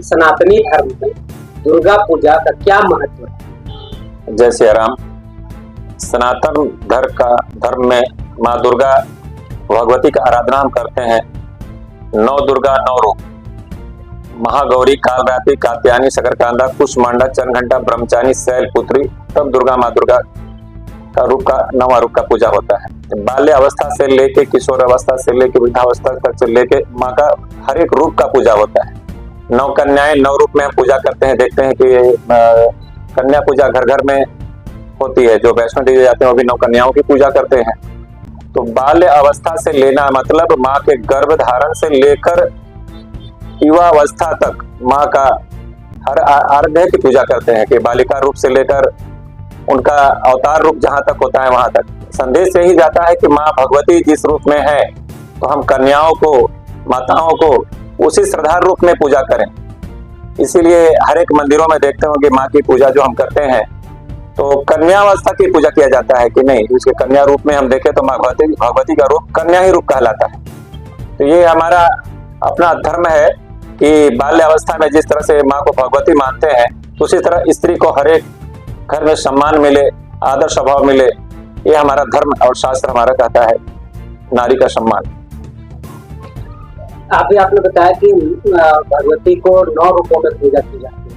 सनातनी धर्म में दुर्गा पूजा का क्या महत्व है? जय श्री राम। सनातन धर्म में माँ दुर्गा भगवती का आराधना हम करते हैं। 9 दुर्गा 9 रूप, महागौरी, कालरात्रि, कात्यायनी, शकरकांदा, कुष्मांडा, चंद्रघंटा, ब्रह्मचारिणी, शैलपुत्री, तब दुर्गा माँ दुर्गा का रूप का 9वां रूप का पूजा होता है। बाल्य अवस्था से लेके किशोर अवस्था से लेके वृद्धावस्था तक से लेके माँ का हर एक रूप का पूजा होता है। 9 कन्याएं 9 रूप में हम पूजा करते हैं। देखते हैं कि कन्या पूजा घर घर में होती है। जो वैष्णो देवी जाते हैं वो भी 9 कन्याओं की पूजा करते हैं। तो बाल्य अवस्था से लेना मतलब माँ के गर्भ धारण से लेकर युवा अवस्था तक माँ का हर आराध्य की पूजा करते हैं कि बालिका रूप से लेकर उनका अवतार रूप जहाँ तक होता है वहां तक संदेश से ही जाता है कि माँ भगवती जिस रूप में है तो हम कन्याओं को, माताओं को उसी श्रद्धा रूप में पूजा करें। इसीलिए हर एक मंदिरों में देखते होंगे माँ की पूजा जो हम करते हैं तो कन्या अवस्था की पूजा किया जाता है कि नहीं, उसके कन्या रूप में हम देखें तो माँ भगवती का रूप कन्या ही रूप कहलाता है। तो ये हमारा अपना धर्म है कि बाल्य अवस्था में जिस तरह से माँ को भगवती मानते हैं उसी तरह स्त्री को हर एक घर में सम्मान मिले, आदर स्वभाव मिले। ये हमारा धर्म और शास्त्र हमारा कहता है नारी का सम्मान। अभी आपने बताया कि भगवती को 9 रूपों में पूजा की जाती है।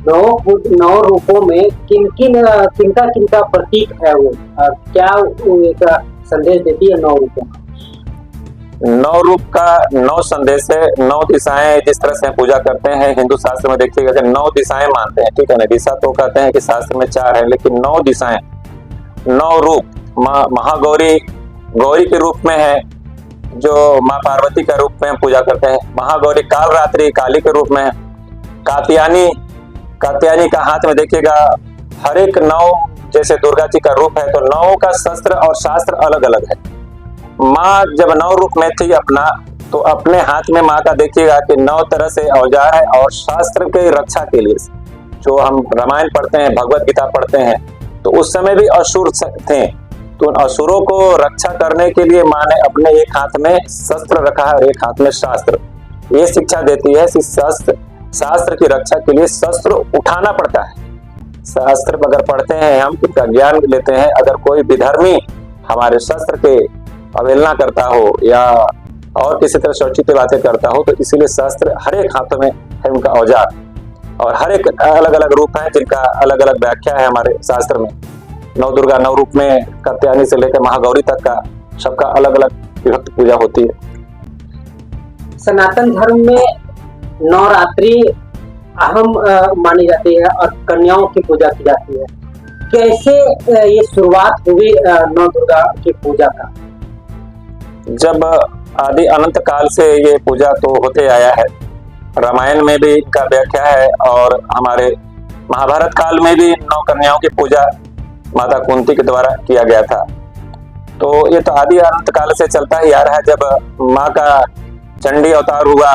9 रूपों में किनका प्रतीक है वो, क्या एक संदेश देती है 9 रूपों का? 9 रूप का 9 संदेश है। 9 दिशाएं जिस तरह से पूजा करते हैं हिंदू शास्त्र में देखिएगा कि 9 दिशाएं मानते हैं, ठीक है ना। दिशा तो कहते हैं कि शास्त्र में 4 है, लेकिन 9 दिशाएं, 9 रूप। महागौरी गौरी के रूप में है जो माँ पार्वती का रूप में हम पूजा करते हैं। महागौरी कालरात्रि काली के रूप में है। कात्यायनी का हाथ में देखिएगा हर एक 9 जैसे दुर्गा जी का रूप है तो 9 का शस्त्र और शास्त्र अलग अलग है। माँ जब 9 रूप में थी अपना तो अपने हाथ में माँ का देखिएगा कि 9 तरह से औजार है और शास्त्र के रक्षा के लिए जो हम रामायण पढ़ते हैं, भगवत गीता पढ़ते हैं तो उस समय भी असुर थे तो उन असुरों को रक्षा करने के लिए माँ ने अपने एक हाथ में शस्त्र रखा है और एक हाथ में शास्त्र। ये शिक्षा देती है कि शास्त्र की रक्षा के लिए शस्त्र उठाना पड़ता है। शास्त्र अगर पढ़ते हैं हम उसका ज्ञान लेते हैं, अगर कोई विधर्मी हमारे शस्त्र के अवहेलना करता हो या और किसी तरह शौचित बातें करता हो तो इसीलिए शास्त्र हर एक हाथों में है उनका औजार और हर एक अलग अलग रूप है जिनका अलग अलग व्याख्या है हमारे शास्त्र में। 9 दुर्गा 9 रूप में कात्यायनी से लेकर महागौरी तक का सबका अलग अलग विभक्त पूजा होती है। सनातन धर्म में नवरात्रि अहम मानी जाती है और कन्याओं की पूजा की जाती है। कैसे ये शुरुआत हुई 9 दुर्गा की पूजा का? जब आदि अनंत काल से ये पूजा तो होते आया है। रामायण में भी इनका व्याख्या है और हमारे महाभारत काल में भी 9 कन्याओं की पूजा माता कुंती के द्वारा किया गया था। तो ये तो आदि अनंत काल से चलता ही आ रहा है। जब माँ का चंडी अवतार हुआ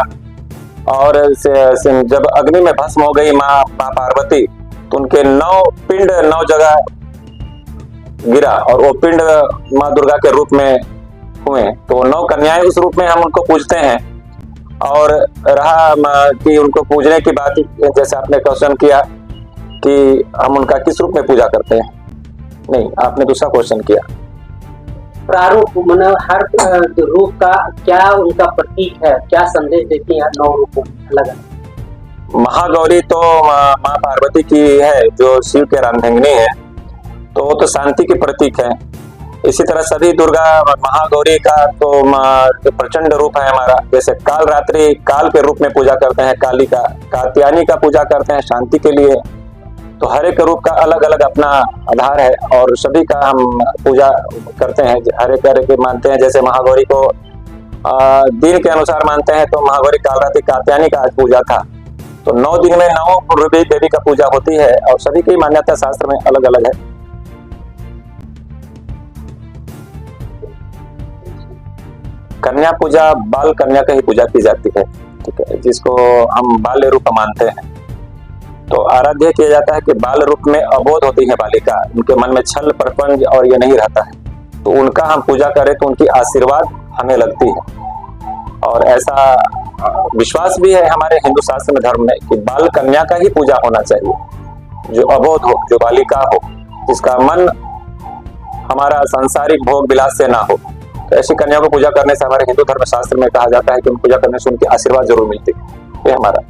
और जब अग्नि में भस्म हो गई माँ पार्वती तो उनके 9 पिंड 9 जगह गिरा और वो पिंड माँ दुर्गा के रूप में हुए। तो 9 कन्याएं उस रूप में हम उनको पूजते हैं। और रहा कि उनको पूजने की बात, जैसे आपने क्वेश्चन किया कि हम उनका किस रूप में पूजा करते हैं, नहीं आपने दूसरा क्वेश्चन किया। प्रारूप मतलब हर रूप का क्या उनका प्रतीक है, क्या संदेश देती है 9 रूपों अलग? महागौरी तो माँ पार्वती की है जो शिव के अर्धांगिनी है तो वो तो शांति की प्रतीक है। इसी तरह सभी दुर्गा महागौरी का तो प्रचंड रूप है हमारा। जैसे कालरात्रि काल के रूप में पूजा करते हैं काली का, कात्यायनी का पूजा करते हैं शांति के लिए। तो हर एक रूप का अलग अलग अपना आधार है और सभी का हम पूजा करते हैं, हर एक मानते हैं। जैसे महागौरी को दिन के अनुसार मानते हैं तो महागौरी कालरात्रि कात्यायनी का आज पूजा था। तो 9 दिन में 9 रूपी देवी का पूजा होती है और सभी की मान्यता शास्त्र में अलग अलग है। कन्या पूजा बाल कन्या का ही पूजा की जाती है, ठीक है, जिसको हम बाल्य रूप मानते हैं। तो आराध्य किया जाता है कि बाल रूप में अबोध होती है बालिका, उनके मन में छल प्रपंच और ये नहीं रहता है तो उनका हम पूजा करें तो उनकी आशीर्वाद हमें लगती है। और ऐसा विश्वास भी है हमारे हिंदू शास्त्र में, धर्म में, कि बाल कन्या का ही पूजा होना चाहिए, जो अबोध हो, जो बालिका हो, जिसका मन हमारा सांसारिक भोग विलास से ना हो। तो ऐसी कन्या को पूजा करने से हमारे हिंदु धर्म शास्त्र में कहा जाता है कि उनको पूजा करने से उनकी आशीर्वाद जरूर मिलती है। ये हमारा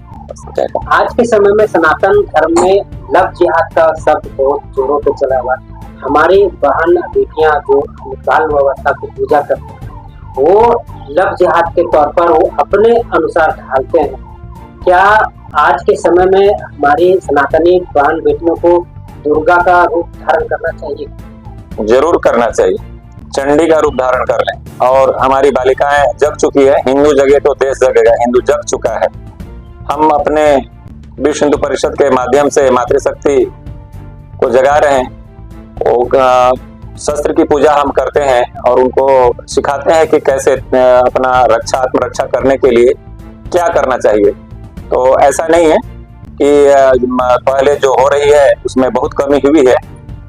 आज के समय में सनातन धर्म में लव जिहाद का शब्द बहुत जोरों पे चला हुआ है। हमारी बहन बेटियां जो बाल व्यवस्था की पूजा करते हैं, वो लव जिहाद के तौर पर वो अपने अनुसार ढालते हैं। क्या आज के समय में हमारी सनातनी बहन बेटियों को दुर्गा का रूप धारण करना चाहिए? जरूर करना चाहिए, चंडी का रूप धारण कर लें। और हमारी बालिकाएं जग चुकी है, हिंदू जगे तो देश जगेगा, हिंदू जग चुका है। हम अपने विश्व हिंदू परिषद के माध्यम से मातृशक्ति को जगा रहे हैं। शस्त्र की पूजा हम करते हैं और उनको सिखाते हैं कि कैसे अपना आत्मरक्षा करने के लिए क्या करना चाहिए। तो ऐसा नहीं है कि पहले जो हो रही है उसमें बहुत कमी हुई है,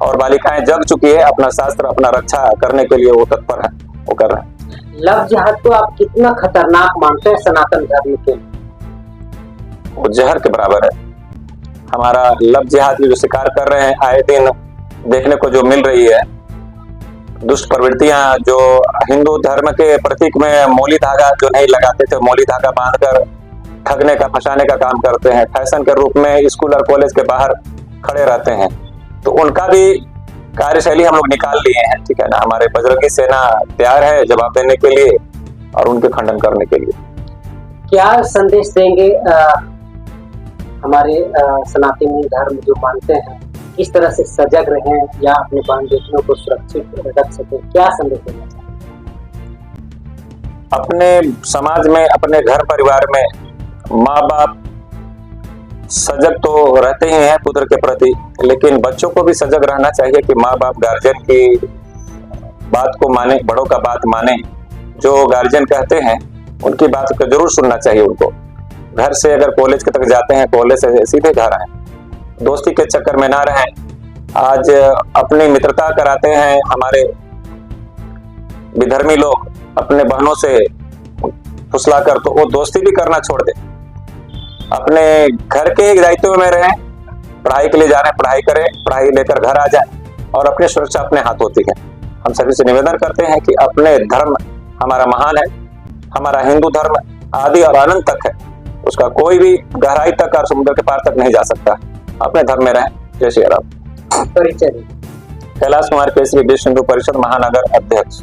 और बालिकाएं जग चुकी है, अपना शास्त्र, अपना रक्षा करने के लिए वो तत्पर है, वो कर रहे हैं। लव जिहाद को आप कितना खतरनाक मानते हैं सनातन धर्म के? वो जहर के बराबर है। हमारा लव जिहाद की जो शिकार कर रहे हैं, आए दिन देखने को जो मिल रही है दुष्ट प्रवृत्तियां, जो हिंदू धर्म के प्रतीक में मौली धागा जो नहीं लगाते थे, मौली धागा बांधकर ठगने का, फंसाने का काम करते हैं, फैशन के रूप में स्कूल और कॉलेज के बाहर खड़े रहते हैं, तो उनका भी कार्यशैली हम लोग निकाल लिए हैं। ठीक है ना, हमारे बजरंगी सेना तैयार है जवाब देने के लिए और उनके खंडन करने के लिए। क्या संदेश देंगे हमारे सनातनी धर्म जो मानते हैं, किस तरह से सजग रहें या अपने बहन बेटियों को सुरक्षित रख सके? क्या संदेश देना चाहिए? अपने समाज में, अपने घर परिवार में माँ बाप सजग तो रहते ही हैं पुत्र के प्रति, लेकिन बच्चों को भी सजग रहना चाहिए कि माँ बाप गार्जियन की बात को माने, बड़ों का बात माने। जो गार्जियन कहते हैं उनकी बात को जरूर सुनना चाहिए उनको। घर से अगर कॉलेज तक जाते हैं, कॉलेज से सीधे घर आए, दोस्ती के चक्कर में ना रहें। आज अपनी मित्रता कराते हैं हमारे विधर्मी लोग अपने बहनों से फुसला कर, तो वो दोस्ती भी करना छोड़ दे। अपने घर के दायित्व में रहें, पढ़ाई के लिए जा रहे हैं पढ़ाई करें, पढ़ाई लेकर घर आ जाए, और अपनी सुरक्षा अपने हाथ होती है। हम सभी से निवेदन करते हैं कि अपने धर्म हमारा महान है, हमारा हिंदू धर्म आदि और अनंत तक है, उसका कोई भी गहराई तक और समुद्र के पार तक नहीं जा सकता। अपने धर्म में रहें। जय श्री राम। परिचय? कैलाश कुमार केसरी, विश्व हिंदू परिषद महानगर अध्यक्ष।